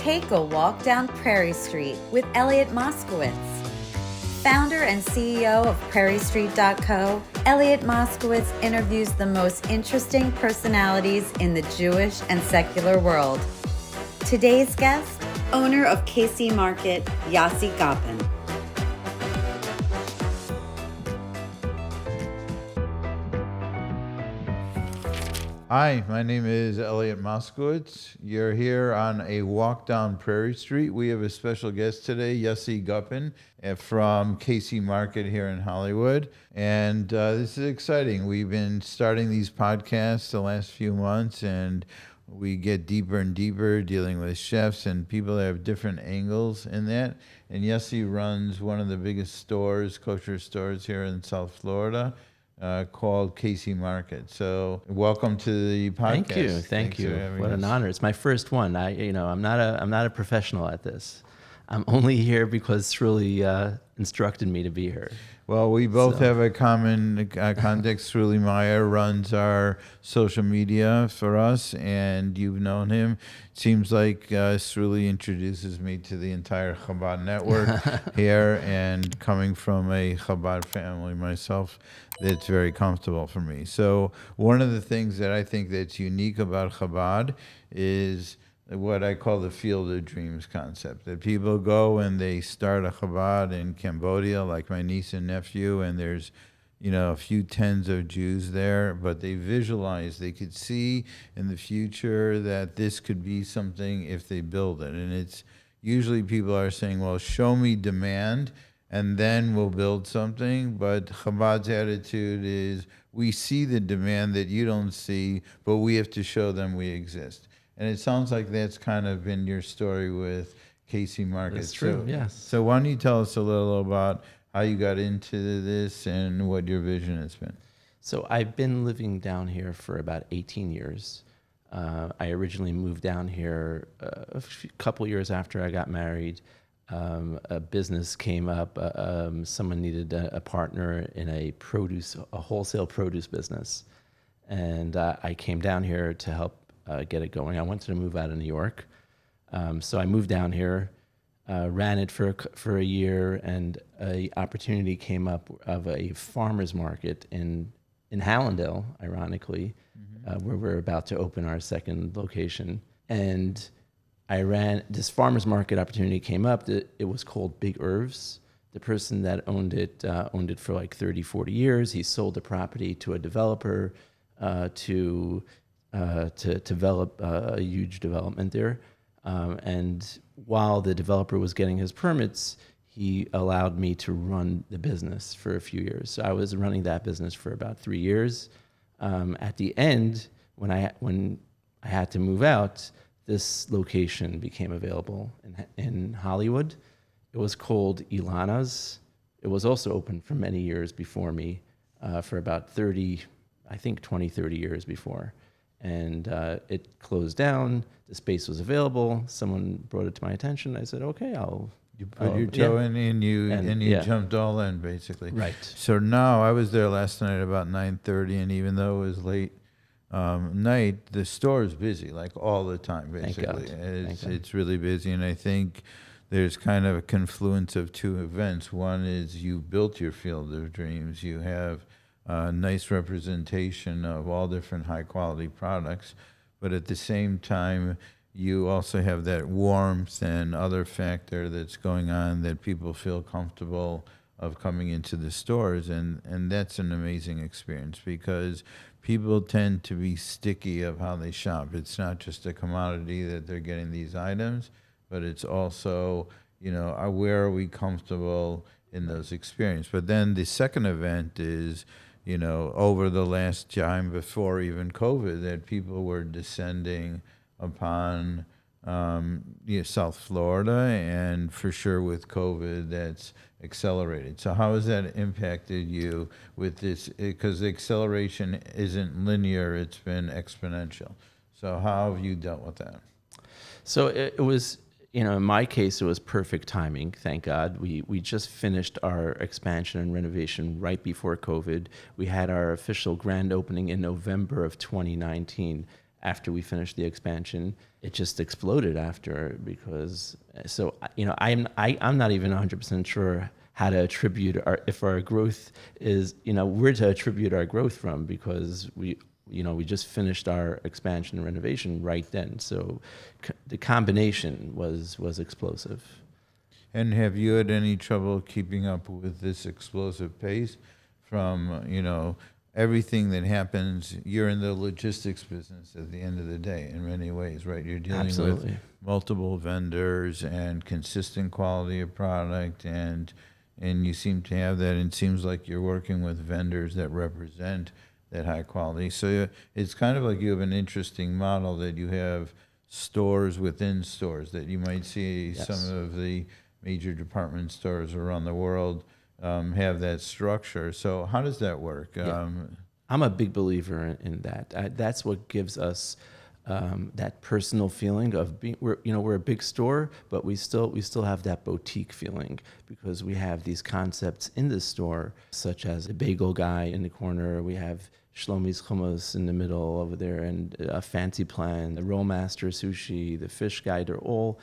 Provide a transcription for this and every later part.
Take a walk down Prairie Street with Elliot Moscowitz. Founder and CEO of PrairieStreet.co, Elliot Moscowitz interviews the most interesting personalities in the Jewish and secular world. Today's guest, owner of KC Market, Yossi Gopin. Hi, my name is Elliot Moscowitz. You're here on a walk down Prairie Street. We have a special guest today, Yossi Gopin from KC Market here in Hollywood. And this is exciting. We've been starting these podcasts the last few months, and we get deeper and deeper dealing with chefs and people that have different angles in that. And Yossi runs one of the biggest stores, kosher stores here in South Florida. Called KC Market. So welcome to the podcast. Thank you. What an honor! It's my first one. I'm not a professional at this. I'm only here because Sruli instructed me to be here. Well, we both have a common context. Sruli Meyer runs our social media for us, and you've known him. Seems like Sruli introduces me to the entire Chabad network here, and coming from a Chabad family myself, it's very comfortable for me. So one of the things that I think that's unique about Chabad is what I call the field of dreams concept, that people go and they start a Chabad in Cambodia, like my niece and nephew, and there's, a few tens of Jews there, but they visualize, they could see in the future that this could be something if they build it. And it's usually people are saying, well, show me demand, and then we'll build something. But Chabad's attitude is, we see the demand that you don't see, but we have to show them we exist. And it sounds like that's kind of been your story with KC Market. That's true, yes. So why don't you tell us a little about how you got into this and what your vision has been? So I've been living down here for about 18 years. I originally moved down here a couple years after I got married. A business came up. Someone needed a partner in a wholesale produce business. And I came down here to help get it going. I wanted to move out of New York. So I moved down here, ran it for a year, and an opportunity came up of a farmer's market in Hallandale, ironically, where we're about to open our second location. And I ran this farmer's market opportunity came up. It was called Big Irvs. The person that owned it for like 30, 40 years. He sold the property to a developer to develop a huge development there. And while the developer was getting his permits, he allowed me to run the business for a few years. So I was running that business for about 3 years. At the end, when I had to move out, this location became available in Hollywood. It was called Ilana's. It was also open for many years before me, for about 30 years before. And it closed down. The space was available. Someone brought it to my attention. I said, okay, You put your toe in and you jumped all in, basically. Right. So now, I was there last night about 9:30, and even though it was late night, the store is busy, like all the time, basically. Thank God. It's really busy, and I think there's kind of a confluence of two events. One is you built your field of dreams. You have a nice representation of all different high-quality products, but at the same time, you also have that warmth and other factor that's going on that people feel comfortable of coming into the stores, and that's an amazing experience because people tend to be sticky of how they shop. It's not just a commodity that they're getting these items, but it's also, where are we comfortable in those experiences? But then the second event is, over the last time before even COVID, that people were descending upon South Florida, and for sure with COVID, that's accelerated. So how has that impacted you with this? Because the acceleration isn't linear, it's been exponential. So how have you dealt with that? So it was, in my case, it was perfect timing, thank God. We just finished our expansion and renovation right before COVID. We had our official grand opening in November of 2019. after we finished the expansion. It just exploded after, because I'm not even 100% sure how to attribute if our growth is, where to attribute our growth from, because we just finished our expansion and renovation right then. So the combination was explosive. And have you had any trouble keeping up with this explosive pace from, everything that happens? You're in the logistics business at the end of the day in many ways, right? You're dealing Absolutely. with multiple vendors and consistent quality of product, and you seem to have that. And it seems like you're working with vendors that represent that high quality. So it's kind of like you have an interesting model that you have stores within stores that you might see. Yes. Some of the major department stores around the world have that structure. So how does that work? Yeah. I'm a big believer in that. That's what gives us that personal feeling of being. We're a big store, but we still have that boutique feeling, because we have these concepts in the store, such as a bagel guy in the corner. We have Shlomi's hummus in the middle over there, and a fancy plan, the Roll Master sushi, the fish guy. They're all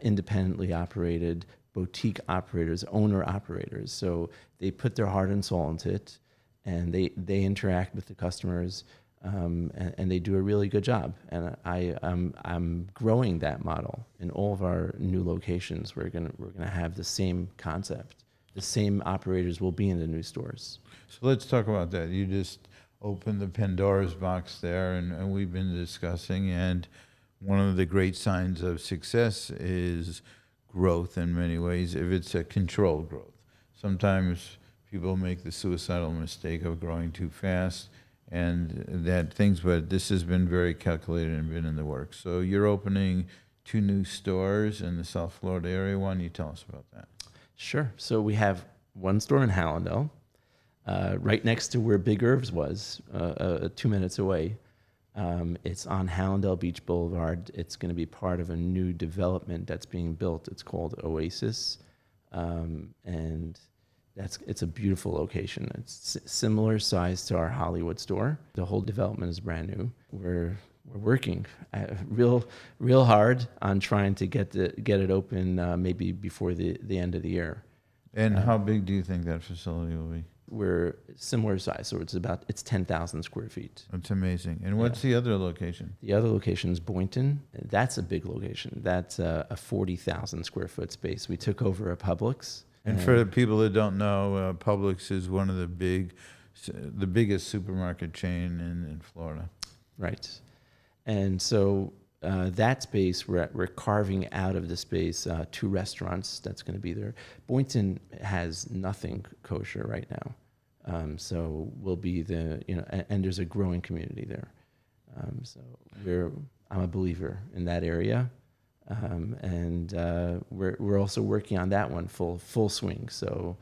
independently operated boutique operators, owner operators. So they put their heart and soul into it, and they interact with the customers, and they do a really good job. And I'm growing that model in all of our new locations. We're gonna have the same concept. The same operators will be in the new stores. So let's talk about that. You just opened the Pandora's box there, and we've been discussing, and one of the great signs of success is growth in many ways, if it's a controlled growth. Sometimes people make the suicidal mistake of growing too fast but this has been very calculated and been in the works. So you're opening 2 new stores in the South Florida area. Why don't you tell us about that? Sure. So we have one store in Hallandale, right next to where Big Herbs was, 2 minutes away. It's on Hallandale Beach Boulevard. It's going to be part of a new development that's being built. It's called Oasis, and it's a beautiful location. It's similar size to our Hollywood store. The whole development is brand new. We're working real hard on trying to get it open maybe before the end of the year. And how big do you think that facility will be? We're similar size, so it's 10,000 square feet. That's amazing. And what's the other location? The other location is Boynton. That's a big location. That's a 40,000 square foot space. We took over a Publix. And for the people that don't know, Publix is one of the biggest supermarket chain in Florida. Right. And so that space, we're carving out of the space 2 restaurants that's going to be there. Boynton has nothing kosher right now. So we'll be and there's a growing community there. So I'm a believer in that area. And we're also working on that one full swing. So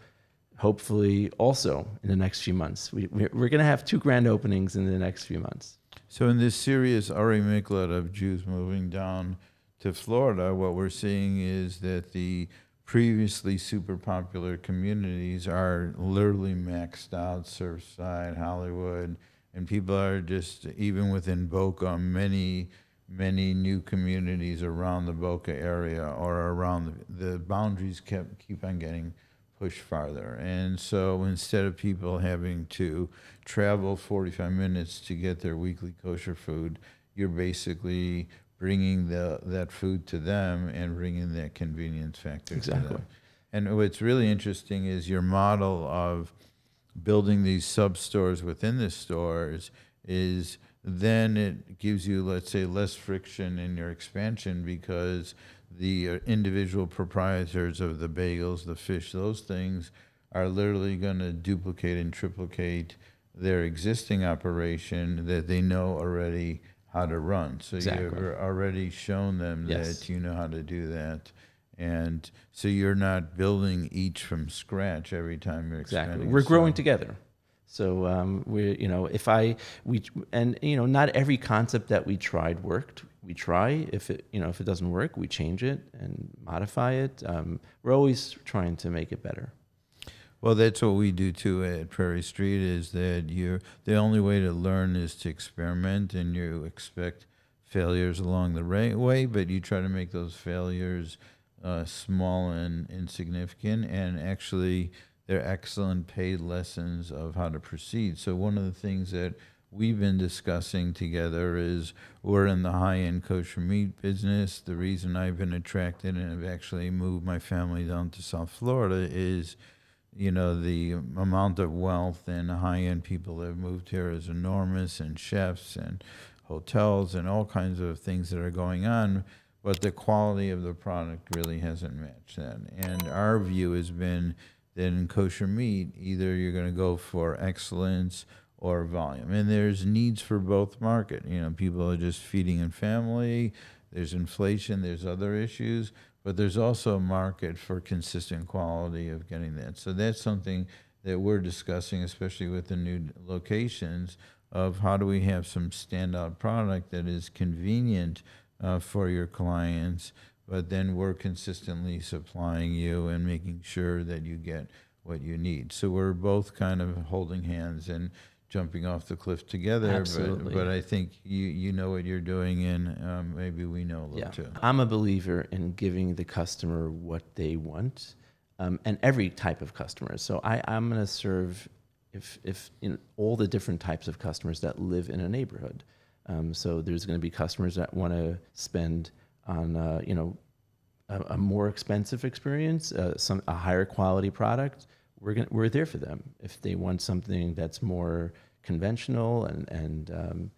hopefully also in the next few months, we're going to have 2 grand openings in the next few months. So in this serious Ari Miklat of Jews moving down to Florida, what we're seeing is that the previously super popular communities are literally maxed out, Surfside, Hollywood, and people are just, even within Boca, many new communities around the Boca area or around the boundaries keep on getting pushed farther. And so instead of people having to travel 45 minutes to get their weekly kosher food, you're basically bringing that food to them and bringing that convenience factor to them. And what's really interesting is your model of building these sub-stores within the stores is then it gives you, let's say, less friction in your expansion, because the individual proprietors of the bagels, the fish, those things are literally going to duplicate and triplicate their existing operation that they know already how to run. So you've already shown them that you know how to do that. And so you're not building each from scratch every time you're expanding. We're growing together. So not every concept that we tried worked. We try. If it doesn't work, we change it and modify it. We're always trying to make it better. Well, that's what we do too at Prairie Street, is that the only way to learn is to experiment, and you expect failures along the way, but you try to make those failures small and insignificant, and actually they're excellent paid lessons of how to proceed. So one of the things that we've been discussing together is we're in the high-end kosher meat business. The reason I've been attracted and have actually moved my family down to South Florida is, the amount of wealth and high-end people that have moved here is enormous, and chefs and hotels and all kinds of things that are going on, but the quality of the product really hasn't matched that. And our view has been that in kosher meat, either you're going to go for excellence or volume. And there's needs for both market. People are just feeding in family, there's inflation, there's other issues, but there's also a market for consistent quality of getting that. So that's something that we're discussing, especially with the new locations, of how do we have some standout product that is convenient for your clients, but then we're consistently supplying you and making sure that you get what you need. So we're both kind of holding hands and jumping off the cliff together. Absolutely. But I think you know what you're doing, and maybe we know a little too. I'm a believer in giving the customer what they want, and every type of customer. So I'm going to serve if all the different types of customers that live in a neighborhood. So there's going to be customers that want to spend on a more expensive experience, a higher quality product. We're there for them. If they want something that's more conventional and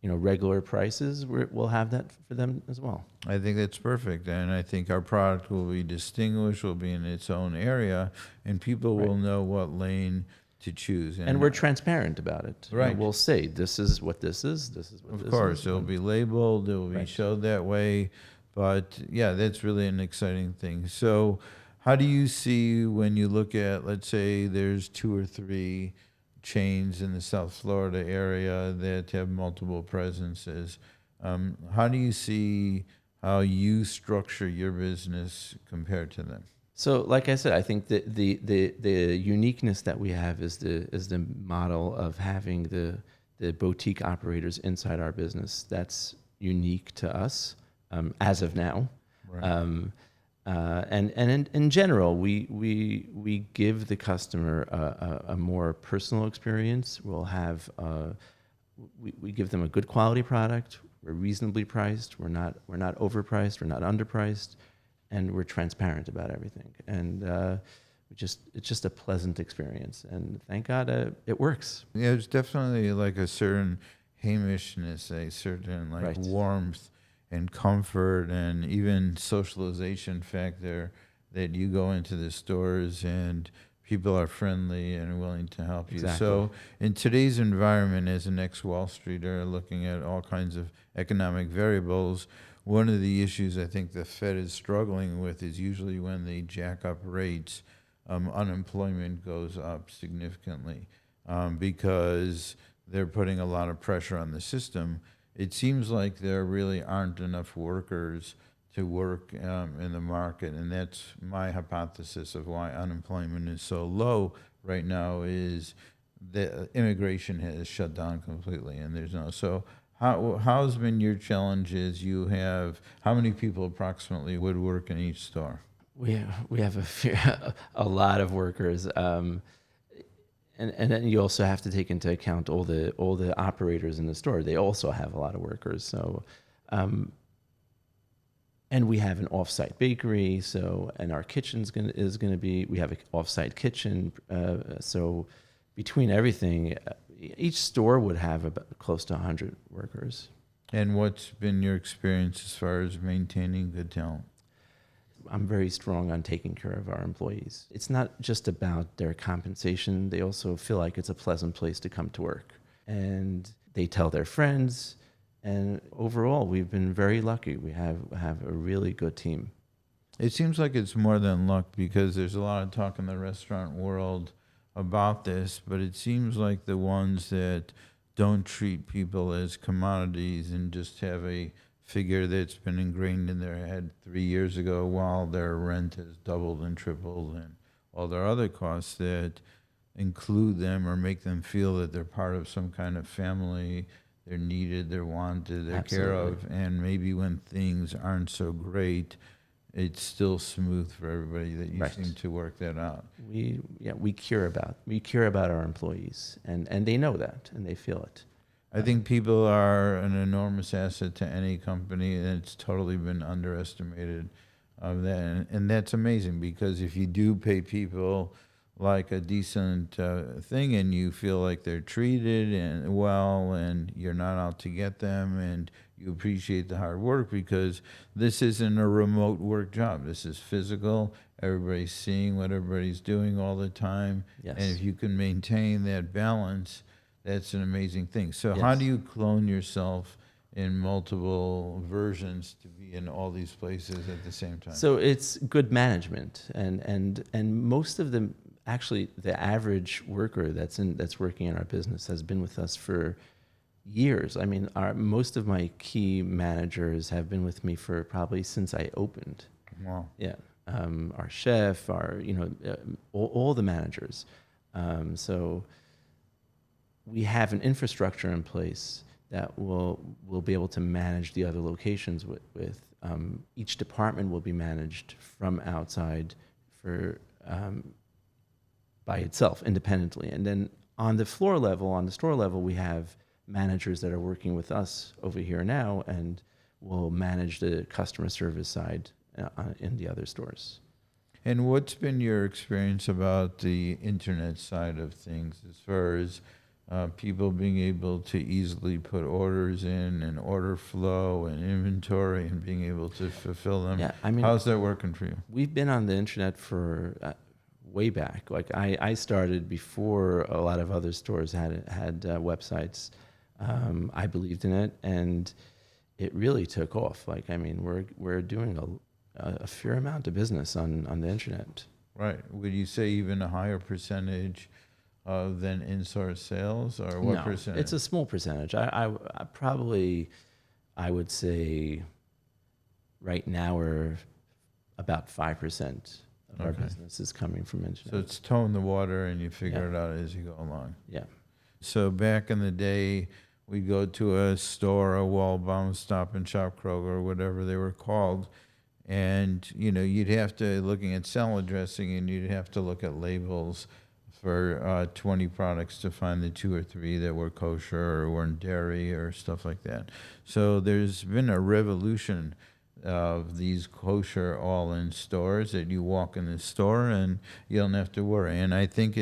regular prices, we'll have that for them as well. I think that's perfect, and I think our product will be distinguished, will be in its own area, and people will know what lane to choose. And we're transparent about it. Right. We'll say, this is what this is, this is what this is. Of course, it'll be labeled, it will be Right. showed that way, but yeah, that's really an exciting thing. So how do you see when you look at, let's say there's 2 or 3 chains in the South Florida area that have multiple presences, how do you see how you structure your business compared to them? So, like I said, I think that the uniqueness that we have is the model of having the boutique operators inside our business. That's unique to us as of now. Right. And in general, we give the customer a more personal experience. We'll have we give them a good quality product. We're reasonably priced. We're not overpriced. We're not underpriced. And we're transparent about everything, and it's just a pleasant experience. And thank God it works. Yeah, there's definitely like a certain hamishness, a certain Right. warmth and comfort, and even socialization factor that you go into the stores and people are friendly and willing to help you. Exactly. So in today's environment, as an ex-Wall Streeter looking at all kinds of economic variables, one of the issues I think the Fed is struggling with is usually when they jack up rates, unemployment goes up significantly because they're putting a lot of pressure on the system. It seems like there really aren't enough workers to work in the market, and that's my hypothesis of why unemployment is so low right now is the immigration has shut down completely, and there's no. So how's been your challenges? You have how many people approximately would work in each store? We have a lot of workers, and then you also have to take into account all the operators in the store. They also have a lot of workers. So, and we have an off-site bakery. So, and our kitchen is going to be. We have an off-site kitchen. So, between everything, each store would have about close to 100 workers. And what's been your experience as far as maintaining good talent? I'm very strong on taking care of our employees. It's not just about their compensation. They also feel like it's a pleasant place to come to work. And they tell their friends. And overall, we've been very lucky. We have a really good team. It seems like it's more than luck because there's a lot of talk in the restaurant world about this, but it seems like the ones that don't treat people as commodities and just have a figure that's been ingrained in their head 3 years ago while their rent has doubled and tripled and all their other costs that include them or make them feel that they're part of some kind of family they're needed, they're wanted, they're care of, and maybe when things aren't so great, it's still smooth for everybody. That you seem to work that out. We care about our employees, and they know that, and they feel it. I think people are an enormous asset to any company, and it's totally been underestimated. And that's amazing, because if you do pay people like a decent thing, and you feel like they're treated and well, and you're not out to get them, and you appreciate the hard work, because this isn't a remote work job. This is physical. Everybody's seeing what everybody's doing all the time. Yes. And if you can maintain that balance, that's an amazing thing. So Yes. How do you clone yourself in multiple versions to be in all these places at the same time? So it's good management, and most of them, actually, the average worker that's working in our business has been with us for years. I mean, most of my key managers have been with me for probably since I opened. Wow. Yeah, our chef, all the managers. So we have an infrastructure in place that will be able to manage the other locations with. Each department will be managed from outside by itself, independently. And then on the store level, we have managers that are working with us over here now, and will manage the customer service side in the other stores. And what's been your experience about the internet side of things, as far as people being able to easily put orders in, and order flow and inventory, and being able to fulfill them? Yeah, I mean, how's that working for you? We've been on the internet for way back. Like I started before a lot of other stores had websites. I believed in it, and it really took off. Like, I mean, we're doing a fair amount of business on the internet. Right. Would you say even a higher percentage than in-store sales, or what No, percentage? it's a small percentage. I would say right now we're about 5% of our business is coming from internet. So it's towing the water, and you figure it out as you go along. Yeah. So back in the day, we'd go to a store, a Waldbaum, Stop and Shop, Kroger, whatever they were called, and you'd have to, looking at salad dressing, and you'd have to look at labels for 20 products to find the 2 or 3 that were kosher or weren't dairy or stuff like that. So there's been a revolution of these kosher all-in stores, that you walk in the store and you don't have to worry. And I think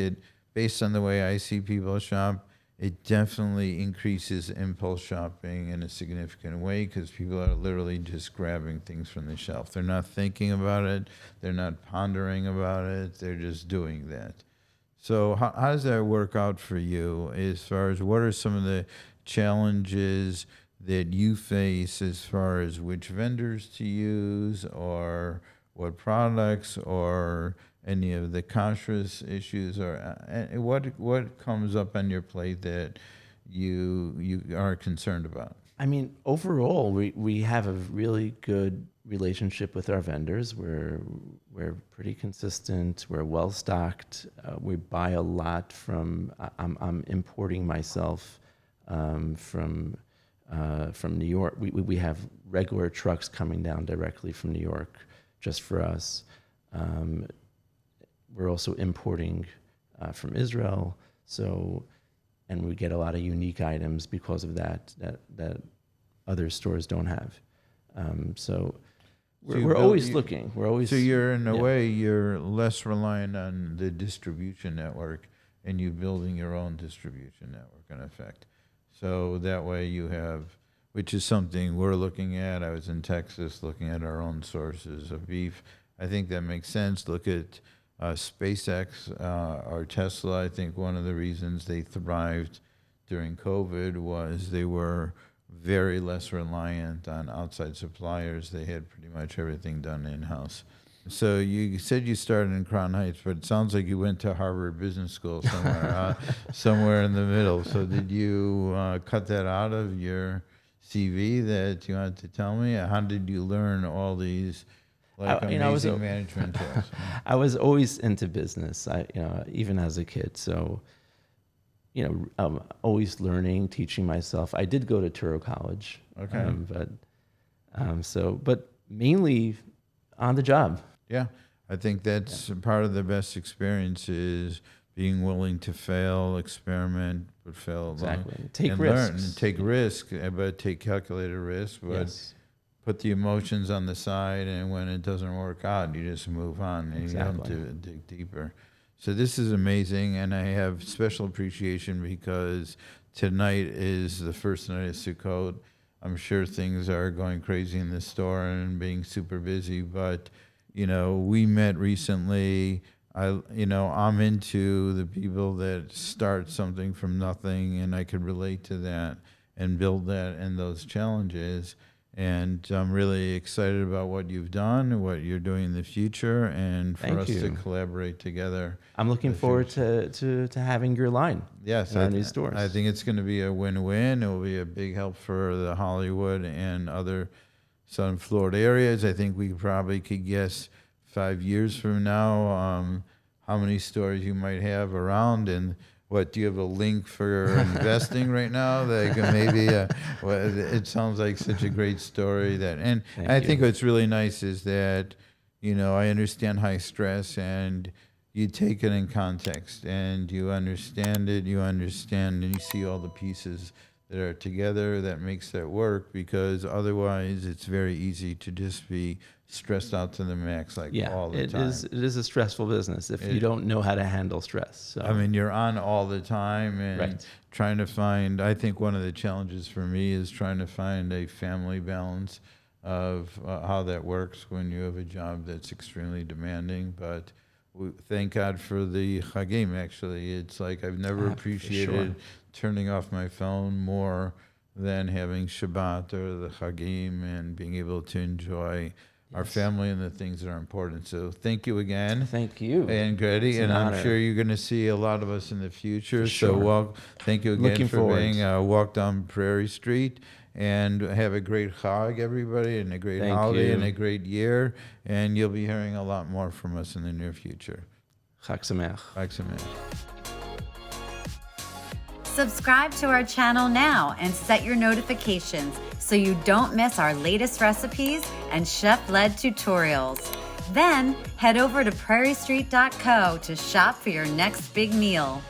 based on the way I see people shop, it definitely increases impulse shopping in a significant way, because people are literally just grabbing things from the shelf. They're not thinking about it. They're not pondering about it. They're just doing that. So how does that work out for you, as far as what are some of the challenges that you face, as far as which vendors to use, or what products, or any of the kashrus issues, or what comes up on your plate that you are concerned about? I mean, overall, we have a really good relationship with our vendors. We're pretty consistent. We're well stocked. We buy a lot from. I'm importing myself from New York. We have regular trucks coming down directly from New York just for us. We're also importing from Israel. And we get a lot of unique items because of that other stores don't have. So we're always looking. We're always. So you're, in a way, you're less reliant on the distribution network, and you building your own distribution network, in effect. So that way you have, which is something we're looking at. I was in Texas looking at our own sources of beef. I think that makes sense. Look at SpaceX or Tesla. I think one of the reasons they thrived during COVID was they were very less reliant on outside suppliers. They had pretty much everything done in-house. So you said you started in Crown Heights, but it sounds like you went to Harvard Business School somewhere, somewhere in the middle. So did you cut that out of your CV that you wanted to tell me? How did you learn all these amazing management tools? I was always into business, even as a kid. So always learning, teaching myself. I did go to Turo College. Okay. But mainly on the job. Yeah, I think that's part of the best experience is being willing to fail, experiment, but fail alone. Exactly. Take and risks. learn and take risk, but take calculated risk. But put the emotions on the side, and when it doesn't work out, you just move on and you don't dig deeper. So this is amazing, and I have special appreciation because tonight is the first night of Sukkot. I'm sure things are going crazy in the store and being super busy, but we met recently. I'm into the people that start something from nothing, and I could relate to that and build that and those challenges. And I'm really excited about what you've done, what you're doing in the future, and for us to collaborate together. I'm looking forward to having your line. Yes, in our new stores. I think it's going to be a win-win. It will be a big help for the Hollywood and other Southern Florida areas. I think we probably could guess 5 years from now how many stores you might have around, and what, do you have a link for investing right now? Like maybe, it sounds like such a great story and I think what's really nice is that, I understand high stress, and you take it in context and you understand it, and you see all the pieces that are together that makes that work, because otherwise it's very easy to just be stressed out to the max all the time. It is a stressful business if you don't know how to handle stress. So. I mean, you're on all the time and trying to find, I think one of the challenges for me is trying to find a family balance of how that works when you have a job that's extremely demanding. But thank God for the Chagim, actually. It's like I've never appreciated turning off my phone more than having Shabbat or the Chagim and being able to enjoy our family and the things that are important. So thank you again. Thank you. And Grady, and I'm sure you're going to see a lot of us in the future. So thank you again for being walk down Prairie Street, and have a great Chag, everybody, and a great holiday and a great year. And you'll be hearing a lot more from us in the near future. Chag Sameach. Chag Sameach. Subscribe to our channel now and set your notifications so you don't miss our latest recipes and chef-led tutorials. Then head over to prairiestreet.co to shop for your next big meal.